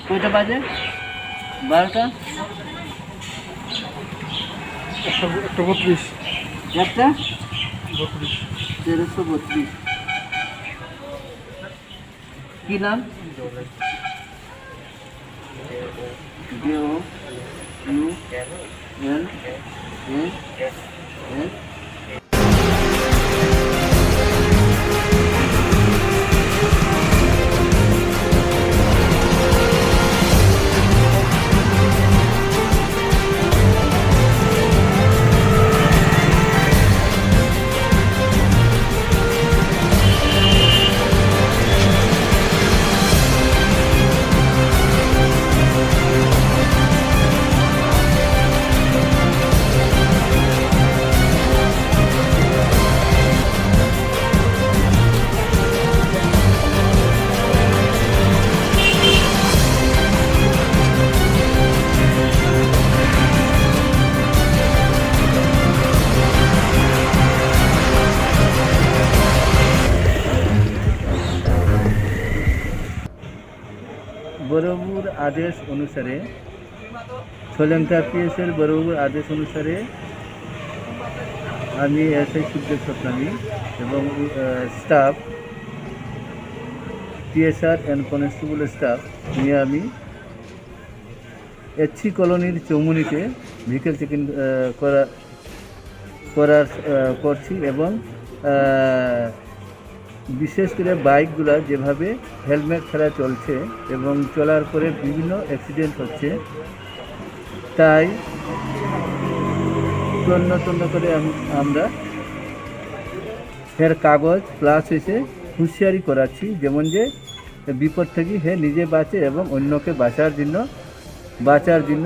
কয়টা বাজে? 12টা? 1:32। 1332। কি নাম? DOUNS বড়বাবুর আদেশ অনুসারে সোলেংটা পিএসের বড়বাবুর আদেশ অনুসারে আমি এসআই সুখদেব সতনামী এবং staff TSR and constable staff নিয়ে আমি এচসি কলোনির চৌমুনিতে ভেহিকেল চেকিং করছি এবং বিশেষ করে বাইকগুলো যেভাবে হেলমেট ছাড়া চলছে এবং চলার পরে বিভিন্ন অ্যাক্সিডেন্ট হচ্ছে, তাই তন্ন করে আমরা এর কাগজ প্লাস এসে হুঁশিয়ারি করাচ্ছি, যেমন যে বিপদ থেকে হে নিজে বাঁচে এবং অন্যকে বাঁচার জন্য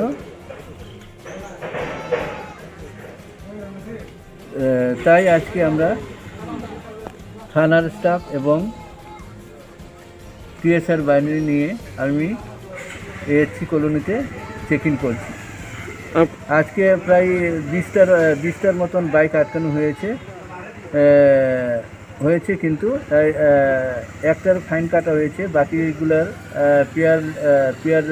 তাই আজকে আমরা থানার স্টাফ এবং টিএসআর বাহিনী নিয়ে আমি এএচসি কলোনিতে চেক ইন করছি। আজকে প্রায় 20টার মতন বাইক আটকানো হয়েছে কিন্তু তাই একটার ফাইন কাটা হয়েছে, বাকিগুলার পিয়ার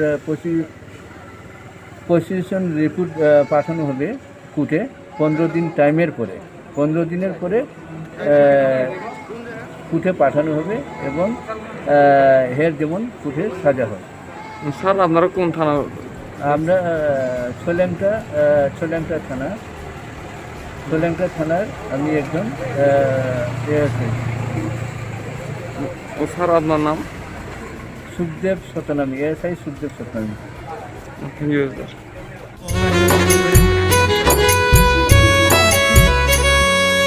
প্রসিকিউশন রিপোর্ট পাঠানো হবে কোর্টে 15 দিন টাইমের পরে। 15 দিনের পরে কোর্টে পাঠানো হবে এবং হের যেমন কোর্টে সাজা হয়। স্যার আপনারা কোন থানা? আমরা সোলেংটা থানার আমি একজন ও স্যার আপনার নাম? Sukhdev Satnami, SI Sukhdev Satnami. Thank you sir.